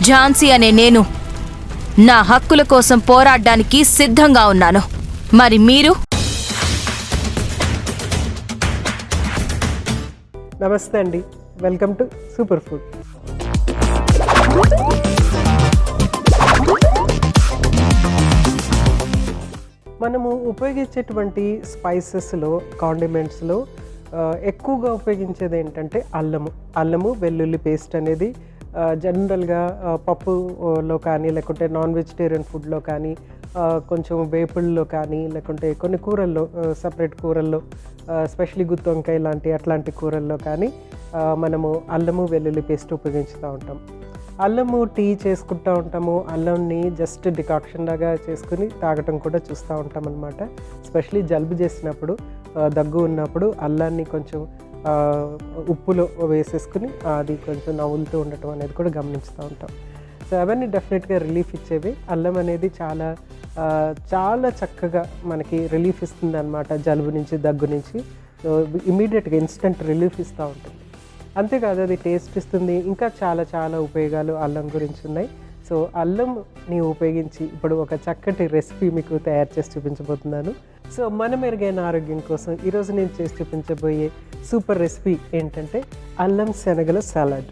ఝాన్సీ అనే నేను నా హక్కుల కోసం పోరాడడానికి సిద్ధంగా ఉన్నాను. మరి మీరు? నమస్తే అండి, వెల్కమ్ టు సూపర్ ఫుడ్. మనము ఉపయోగించేటువంటి స్పైసెస్లో, కాండిమెంట్స్లో ఎక్కువగా ఉపయోగించేది ఏంటంటే అల్లము వెల్లుల్లి పేస్ట్ అనేది జనరల్గా పప్పులో కానీ, లేకుంటే నాన్ వెజిటేరియన్ ఫుడ్లో కానీ, కొంచెం వేపుల్లో కానీ, లేకుంటే కొన్ని కూరల్లో, సపరేట్ కూరల్లో, ఎస్పెషలీ గుత్తి వంకాయ అట్లాంటి కూరల్లో కానీ మనము అల్లము వెల్లుల్లి పేస్ట్ ఉపయోగించుతూ ఉంటాం. అల్లము టీ చేసుకుంటూ ఉంటాము. అల్లంని జస్ట్ డికాక్షన్ లాగా చేసుకుని తాగటం కూడా చూస్తూ ఉంటాం అన్నమాట. ఎస్పెషలీ జలుబు చేసినప్పుడు, దగ్గు ఉన్నప్పుడు అల్లాన్ని కొంచెం ఉప్పులో వేసేసుకుని అది కొంచెం నవ్వులుతూ ఉండటం అనేది కూడా గమనిస్తూ ఉంటాం. సో అవన్నీ డెఫినెట్గా రిలీఫ్ ఇచ్చేవి. అల్లం అనేది చాలా చాలా చక్కగా మనకి రిలీఫ్ ఇస్తుంది అన్నమాట. జలుబు నుంచి, దగ్గు నుంచి ఇమీడియట్గా ఇన్స్టెంట్ రిలీఫ్ ఇస్తూ ఉంటుంది. అంతేకాదు, అది టేస్ట్ ఇస్తుంది. ఇంకా చాలా చాలా ఉపయోగాలు అల్లం గురించి ఉన్నాయి. సో అల్లంని ఉపయోగించి ఇప్పుడు ఒక చక్కటి రెసిపీ మీకు తయారు చేసి చూపించబోతున్నాను. సో మన మెరుగైన ఆరోగ్యం కోసం ఈరోజు నేను చేసి చూపించబోయే సూపర్ రెసిపీ ఏంటంటే అల్లం శనగల సలాడ్.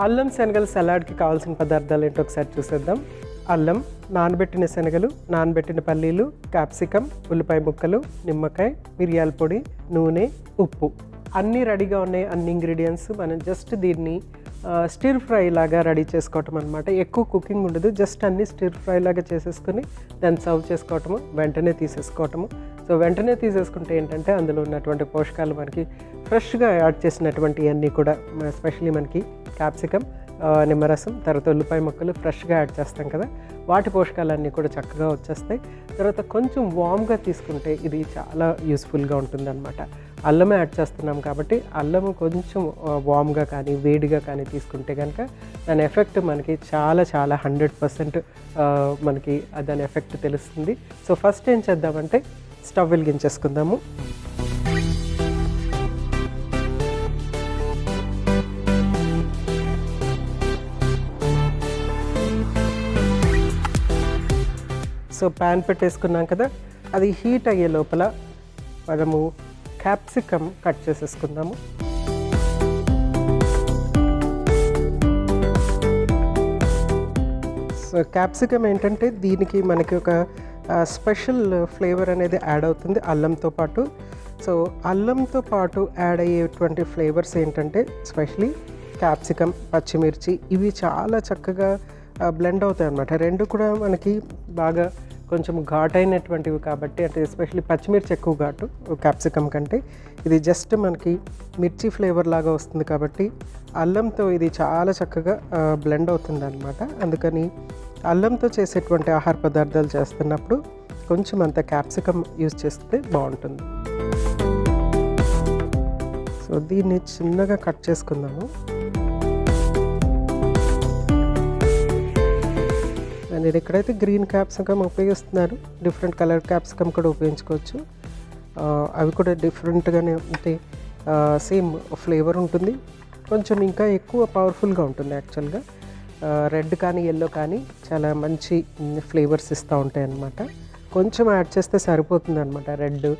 అల్లం శనగల సలాడ్కి కావాల్సిన పదార్థాలు ఏంటో ఒకసారి చూసేద్దాం. అల్లం, నానబెట్టిన శనగలు, నానబెట్టిన పల్లీలు, క్యాప్సికమ్, ఉల్లిపాయ ముక్కలు, నిమ్మకాయ, మిరియాల పొడి, నూనె, ఉప్పు అన్నీ రెడీగా ఉన్నాయి. అన్ని ఇంగ్రీడియంట్స్ మనం జస్ట్ దీన్ని స్టిర్ ఫ్రై లాగా రెడీ చేసుకోవటం అనమాట. ఎక్కువ కుకింగ్ ఉండదు, జస్ట్ అన్నీ స్టిర్ ఫ్రై లాగా చేసేసుకుని దాన్ని సర్వ్ చేసుకోవటము, వెంటనే తీసేసుకోవటము. సో వెంటనే తీసేసుకుంటే ఏంటంటే అందులో ఉన్నటువంటి పోషకాలు మనకి ఫ్రెష్గా యాడ్ చేసినటువంటి అన్నీ కూడా, ఎస్పెషలీ మనకి క్యాప్సికమ్, నిమ్మరసం, తర్వాత ఉల్లిపాయ ముక్కలు ఫ్రెష్గా యాడ్ చేస్తాం కదా, వాటి పోషకాలన్నీ కూడా చక్కగా వచ్చేస్తాయి. తర్వాత కొంచెం వామ్గా తీసుకుంటే ఇది చాలా యూస్ఫుల్గా ఉంటుందన్నమాట. అల్లమే యాడ్ చేస్తున్నాం కాబట్టి అల్లము కొంచెం వామ్గా కానీ, వేడిగా కానీ తీసుకుంటే కనుక దాని ఎఫెక్ట్ మనకి చాలా చాలా 100% మనకి దాని ఎఫెక్ట్ తెలుస్తుంది. సో ఫస్ట్ ఏం చేద్దామంటే స్టవ్ వెలిగించేసుకుందాము. సో ప్యాన్ పెట్టేసుకున్నాం కదా, అది హీట్ అయ్యే లోపల మనము క్యాప్సికమ్ కట్ చేసేసుకుందాము. సో క్యాప్సికమ్ ఏంటంటే దీనికి మనకి ఒక స్పెషల్ ఫ్లేవర్ అనేది యాడ్ అవుతుంది అల్లంతో పాటు. సో అల్లంతో పాటు యాడ్ అయ్యేటువంటి ఫ్లేవర్స్ ఏంటంటే ఎస్పెషలీ క్యాప్సికమ్, పచ్చిమిర్చి, ఇవి చాలా చక్కగా బ్లెండ్ అవుతాయి అన్నమాట. రెండు కూడా మనకి బాగా కొంచెం ఘాటైనటువంటివి కాబట్టి, అంటే ఎస్పెషలీ పచ్చిమిర్చి ఎక్కువ ఘాటు క్యాప్సికమ్ కంటే, ఇది జస్ట్ మనకి మిర్చి ఫ్లేవర్ లాగా వస్తుంది కాబట్టి అల్లంతో ఇది చాలా చక్కగా బ్లెండ్ అవుతుంది అన్నమాట. అందుకని అల్లంతో చేసేటువంటి ఆహార పదార్థాలు చేస్తున్నప్పుడు కొంచెం అంత క్యాప్సికమ్ యూజ్ చేస్తే బాగుంటుంది. సో దీన్ని చిన్నగా కట్ చేసుకుందాము. నేను ఎక్కడైతే గ్రీన్ క్యాప్సికమ్ ఉపయోగిస్తున్నారు, డిఫరెంట్ కలర్ క్యాప్సికమ్ కూడా ఉపయోగించుకోవచ్చు. అవి కూడా డిఫరెంట్గానే ఉంటాయి, సేమ్ ఫ్లేవర్ ఉంటుంది, కొంచెం ఇంకా ఎక్కువ పవర్ఫుల్గా ఉంటుంది. యాక్చువల్గా రెడ్ కానీ ఎల్లో కానీ చాలా మంచి ఫ్లేవర్స్ ఇస్తూ ఉంటాయి అన్నమాట. కొంచెం యాడ్ చేస్తే సరిపోతుంది అనమాట. రెడ్,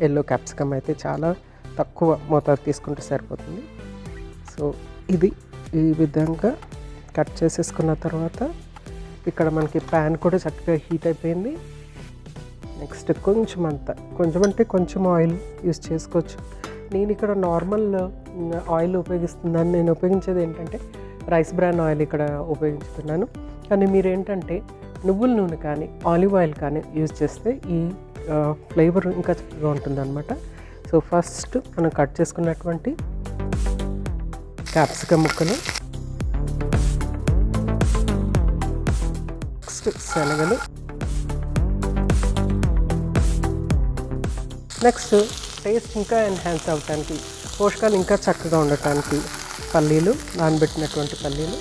ఎల్లో క్యాప్సికమ్ అయితే చాలా తక్కువ మోతాదు తీసుకుంటే సరిపోతుంది. సో ఇది ఈ విధంగా కట్ చేసేసుకున్న తర్వాత ఇక్కడ మనకి ప్యాన్ కూడా చక్కగా హీట్ అయిపోయింది. నెక్స్ట్ కొంచెం అంటే కొంచెం ఆయిల్ యూస్ చేసుకోవచ్చు. నేను ఇక్కడ నార్మల్ ఆయిల్ ఉపయోగిస్తున్నాను. నేను ఉపయోగించేది ఏంటంటే రైస్ బ్రాన్ ఆయిల్ ఇక్కడ ఉపయోగిస్తున్నాను. కానీ మీరేంటంటే నువ్వుల నూనె కానీ, ఆలివ్ ఆయిల్ కానీ యూజ్ చేస్తే ఈ ఫ్లేవర్ ఇంకా చక్కగా ఉంటుందన్నమాట. సో ఫస్ట్ మనం కట్ చేసుకున్నటువంటి క్యాప్సికమ్ ముక్కలు, నెక్స్ట్ శనగలు, నెక్స్ట్ టేస్ట్ ఇంకా ఎన్హాన్స్ అవ్వటానికి, పోషకాలు ఇంకా చక్కగా ఉండటానికి పల్లీలు, నానబెట్టినటువంటి పల్లీలు,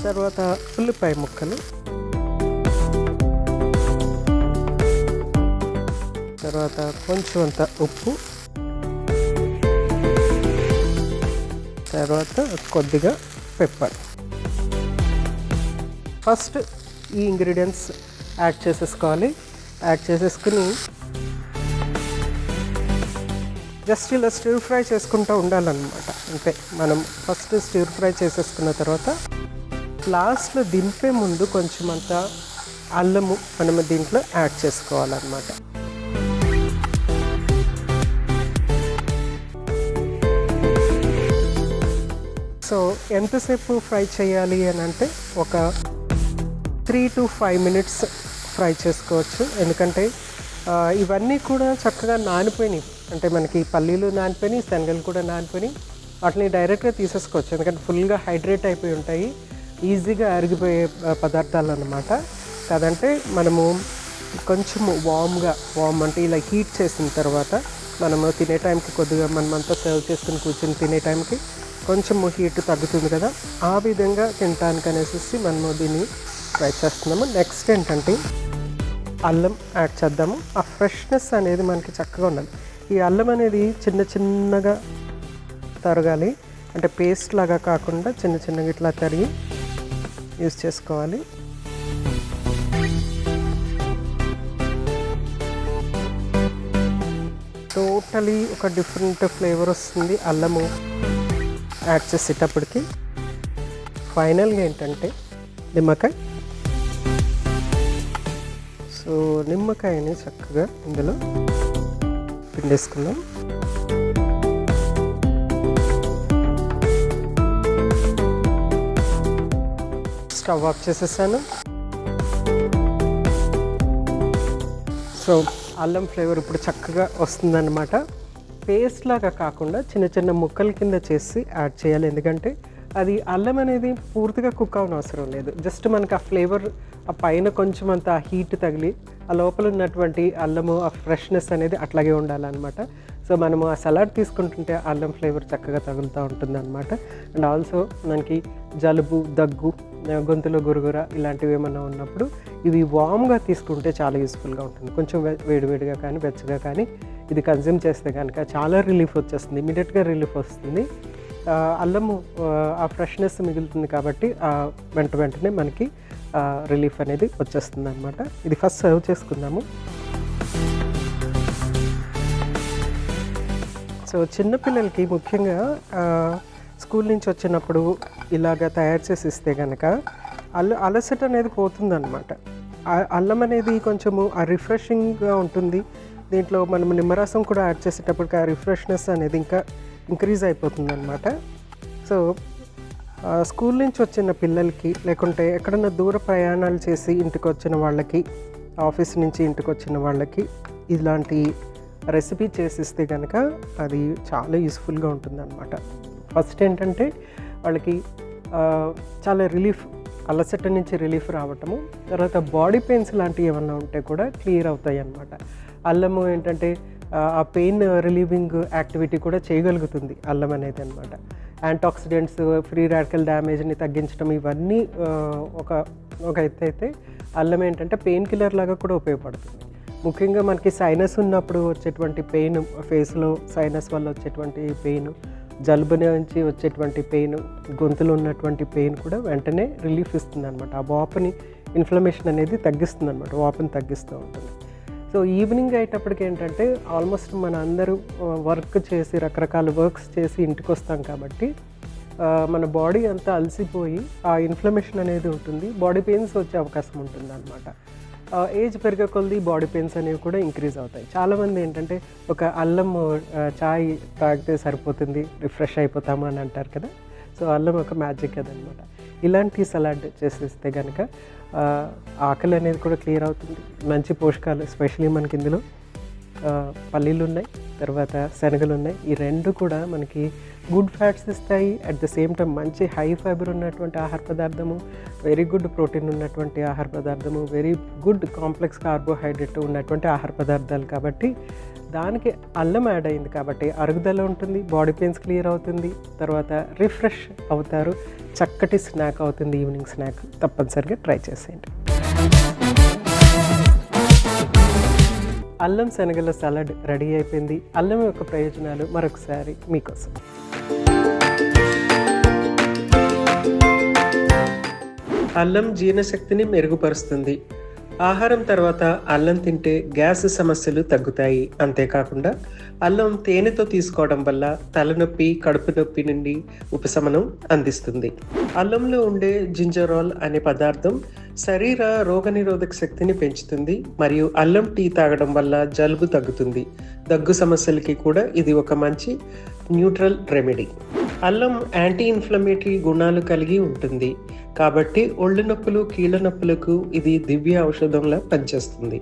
తర్వాత ఉల్లిపాయ ముక్కలు, తర్వాత కొంచెం అంత ఉప్పు, తర్వాత కొద్దిగా పెప్పర్. ఫస్ట్ ఈ ఇంగ్రీడియంట్స్ యాడ్ చేసేసుకోవాలి. యాడ్ చేసేసుకుని జస్ట్ ఇలా స్టిర్ ఫ్రై చేసుకుంటూ ఉండాలన్నమాట. అంతే, మనం ఫస్ట్ స్టిర్ ఫ్రై చేసేసుకున్న తర్వాత లాస్ట్లో దింపే ముందు కొంచెం అంత అల్లము మనం దీంట్లో యాడ్ చేసుకోవాలన్నమాట. సో ఎంతసేపు ఫ్రై చేయాలి అని అంటే ఒక 3 to 5 minutes ఫ్రై చేసుకోవచ్చు. ఎందుకంటే ఇవన్నీ కూడా చక్కగా నానిపోయినాయి, అంటే మనకి పల్లీలు నానిపోయినాయి, శనగలు కూడా నానిపోయినాయి. వాటిని డైరెక్ట్గా తీసేసుకోవచ్చు, ఎందుకంటే ఫుల్గా హైడ్రేట్ అయిపోయి ఉంటాయి, ఈజీగా అరిగిపోయే పదార్థాలు అన్నమాట. కాదంటే మనము కొంచెం వామ్ అంటే ఇలా హీట్ చేసిన తర్వాత మనము తినే టైంకి కొద్దిగా మనమంతా సర్వ్ చేసుకుని కూర్చొని తినే టైంకి కొంచెం హీట్ తగ్గుతుంది కదా, ఆ విధంగా తినడానికి అనేసి మనము దీన్ని ట్రై చేస్తున్నాము. నెక్స్ట్ ఏంటంటే అల్లం యాడ్ చేద్దాము. ఆ ఫ్రెష్నెస్ అనేది మనకి చక్కగా ఉండాలి. ఈ అల్లం అనేది చిన్న చిన్నగా తరగాలి, అంటే పేస్ట్ లాగా కాకుండా చిన్న చిన్నగా ఇట్లా తరిగి యూస్ చేసుకోవాలి. టోటలీ ఒక డిఫరెంట్ ఫ్లేవర్ వస్తుంది అల్లము యాడ్ చేసేటప్పటికి. ఫైనల్గా ఏంటంటే నిమ్మకాయ. సో నిమ్మకాయని చక్కగా ఇందులో పిండేసుకుందాం. స్టవ్ ఆఫ్ చేసేసాను. సో అల్లం ఫ్లేవర్ ఇప్పుడు చక్కగా వస్తుందన్నమాట. పేస్ట్ లాగా కాకుండా చిన్న చిన్న ముక్కల కింద చేసి యాడ్ చేయాలి, ఎందుకంటే అది అల్లం అనేది పూర్తిగా కుక్ అవ్వని అవసరం లేదు. జస్ట్ మనకు ఆ ఫ్లేవర్ ఆ పైన కొంచెం అంత హీట్ తగిలి ఆ లోపల ఉన్నటువంటి అల్లము ఆ ఫ్రెష్నెస్ అనేది అట్లాగే ఉండాలన్నమాట. సో మనము ఆ సలాడ్ తీసుకుంటుంటే అల్లం ఫ్లేవర్ చక్కగా తగులుతూ ఉంటుంది అనమాట. అండ్ ఆల్సో మనకి జలుబు, దగ్గు, గొంతులో గురుగుర ఇలాంటివి ఏమన్నా ఉన్నప్పుడు ఇవి వామ్గా తీసుకుంటే చాలా యూస్ఫుల్గా ఉంటుంది. కొంచెం వేడివేడిగా కానీ వెచ్చగా కానీ ఇది కన్జ్యూమ్ చేస్తే కనుక చాలా రిలీఫ్ వచ్చేస్తుంది, ఇమీడియట్గా రిలీఫ్ వస్తుంది. అల్లము ఆ ఫ్రెష్నెస్ మిగులుతుంది కాబట్టి వెంటనే మనకి రిలీఫ్ అనేది వచ్చేస్తుంది అనమాట. ఇది ఫస్ట్ సర్వ్ చేసుకుందాము. సో చిన్నపిల్లలకి ముఖ్యంగా స్కూల్ నుంచి వచ్చినప్పుడు ఇలాగ తయారు చేసి ఇస్తే కనుక అలసట అనేది పోతుందన్నమాట. అల్లం అనేది కొంచెము రిఫ్రెషింగ్గా ఉంటుంది. దీంట్లో మనం నిమ్మరసం కూడా యాడ్ చేసేటప్పటికి ఆ రిఫ్రెష్నెస్ అనేది ఇంకా ఇంక్రీజ్ అయిపోతుంది అనమాట. సో స్కూల్ నుంచి వచ్చిన పిల్లలకి, లేకుంటే ఎక్కడన్నా దూర ప్రయాణాలు చేసి ఇంటికి వచ్చిన వాళ్ళకి, ఆఫీస్ నుంచి ఇంటికి వచ్చిన వాళ్ళకి ఇలాంటి రెసిపీ చేసిస్తే కనుక అది చాలా యూస్ఫుల్గా ఉంటుంది అనమాట. ఫస్ట్ ఏంటంటే వాళ్ళకి చాలా రిలీఫ్, అలసట నుంచి రిలీఫ్ రావటము, తర్వాత బాడీ పెయిన్స్ లాంటివి ఏమన్నా ఉంటే కూడా క్లియర్ అవుతాయి అన్నమాట. అల్లము ఏంటంటే ఆ పెయిన్ రిలీవింగ్ యాక్టివిటీ కూడా చేయగలుగుతుంది అల్లం అనేది అనమాట. యాంటాక్సిడెంట్స్, ఫ్రీ రాడికల్ డ్యామేజ్ని తగ్గించడం ఇవన్నీ ఒక ఎత్తు అయితే, అల్లం ఏంటంటే పెయిన్ కిల్లర్ లాగా కూడా ఉపయోగపడుతుంది. ముఖ్యంగా మనకి సైనస్ ఉన్నప్పుడు వచ్చేటువంటి పెయిన్, ఫేస్లో సైనస్ వల్ల వచ్చేటువంటి పెయిన్, జలుబు నుంచి వచ్చేటువంటి పెయిన్, గొంతులో ఉన్నటువంటి పెయిన్ కూడా వెంటనే రిలీఫ్ ఇస్తుంది అనమాట. ఆ వాపుని, ఇన్ఫ్లమేషన్ అనేది తగ్గిస్తుంది అనమాట, వాపుని తగ్గిస్తూ ఉంటుంది. సో ఈవినింగ్ అయ్యేటప్పటికి ఏంటంటే ఆల్మోస్ట్ మన అందరూ వర్క్ చేసి రకరకాల వర్క్స్ చేసి ఇంటికి వస్తాం కాబట్టి మన బాడీ అంతా అలసిపోయి ఆ ఇన్ఫ్లమేషన్ అనేది ఉంటుంది, బాడీ పెయిన్స్ వచ్చే అవకాశం ఉంటుంది అనమాట. ఏజ్ పెరిగే కొద్దీ బాడీ పెయిన్స్ అనేవి కూడా ఇంక్రీజ్ అవుతాయి. చాలామంది ఏంటంటే ఒక అల్లం చాయ్ తాగితే సరిపోతుంది, రిఫ్రెష్ అయిపోతాము అని అంటారు కదా. సో అల్లం ఒక మ్యాజిక్ అదనమాట. ఇలాంటి సలాడ్ చేసేస్తే కనుక ఆకలి అనేది కూడా క్లియర్ అవుతుంది, మంచి పోషకాలు, ఎస్పెషలీ మనకి ఇందులో పల్లీలు ఉన్నాయి, తర్వాత శనగలు ఉన్నాయి. ఈ రెండు కూడా మనకి గుడ్ ఫ్యాట్స్ ఇస్తాయి. అట్ ద సేమ్ టైం మంచి హై ఫైబర్ ఉన్నటువంటి ఆహార పదార్థము, వెరీ గుడ్ ప్రోటీన్ ఉన్నటువంటి ఆహార పదార్థము, వెరీ గుడ్ కాంప్లెక్స్ కార్బోహైడ్రేట్ ఉన్నటువంటి ఆహార పదార్థాలు. కాబట్టి దానికి అల్లం యాడ్ అయింది కాబట్టి అరుగుదల ఉంటుంది, బాడీ పెయిన్స్ క్లియర్ అవుతుంది, తర్వాత రిఫ్రెష్ అవుతారు. చక్కటి స్నాక్ అవుతుంది, ఈవినింగ్ స్నాక్. తప్పనిసరిగా ట్రై చేసేయండి. అల్లం శనగల సలాడ్ రెడీ అయిపోయింది. అల్లం యొక్క ప్రయోజనాలు మరొకసారి మీకోసం. అల్లం జీర్ణశక్తిని మెరుగుపరుస్తుంది. ఆహారం తర్వాత అల్లం తింటే గ్యాస్ సమస్యలు తగ్గుతాయి. అంతేకాకుండా అల్లం తేనెతో తీసుకోవడం వల్ల తలనొప్పి, కడుపు నొప్పి నుండి ఉపశమనం అందిస్తుంది. అల్లంలో ఉండే జింజరాల్ అనే పదార్థం శరీర రోగనిరోధక శక్తిని పెంచుతుంది మరియు అల్లం టీ తాగడం వల్ల జలుబు తగ్గుతుంది. దగ్గు సమస్యలకి కూడా ఇది ఒక మంచి న్యూట్రల్ రెమెడీ. అల్లం యాంటీ ఇన్ఫ్లమేటరీ గుణాలు కలిగి ఉంటుంది కాబట్టి ఒళ్ళు నొప్పులు, కీళ్ళ నొప్పులకు ఇది దివ్య ఔషధంలా పనిచేస్తుంది.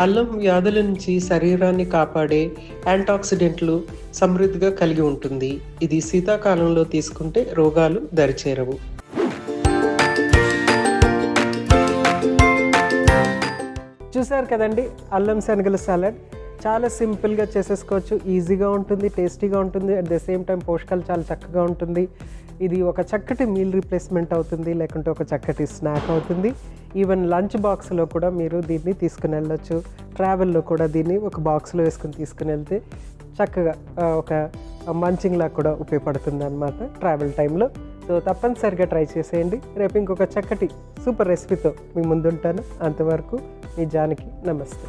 అల్లం వ్యాధుల నుంచి శరీరాన్ని కాపాడే యాంటాక్సిడెంట్లు సమృద్ధిగా కలిగి ఉంటుంది. ఇది శీతాకాలంలో తీసుకుంటే రోగాలు దరిచేరవు. చూసారు కదండి, అల్లం శనగల సలాడ్ చాలా సింపుల్గా చేసేసుకోవచ్చు. ఈజీగా ఉంటుంది, టేస్టీగా ఉంటుంది, అట్ ద సేమ్ టైం పోషకాలు చాలా చక్కగా ఉంటుంది. ఇది ఒక చక్కటి మీల్ రీప్లేస్మెంట్ అవుతుంది, లేకుంటే ఒక చక్కటి స్నాక్ అవుతుంది. ఈవెన్ లంచ్ బాక్స్లో కూడా మీరు దీన్ని తీసుకుని వెళ్ళొచ్చు. ట్రావెల్లో కూడా దీన్ని ఒక బాక్స్లో వేసుకుని తీసుకుని వెళ్తే చక్కగా ఒక మంచింగ్లా కూడా ఉపయోగపడుతుంది అన్నమాట ట్రావెల్ టైంలో. సో తప్పనిసరిగా ట్రై చేసేయండి. రేపు ఇంకొక చక్కటి సూపర్ రెసిపీతో మీ ముందుంటాను. అంతవరకు మీ జానకి, నమస్తే.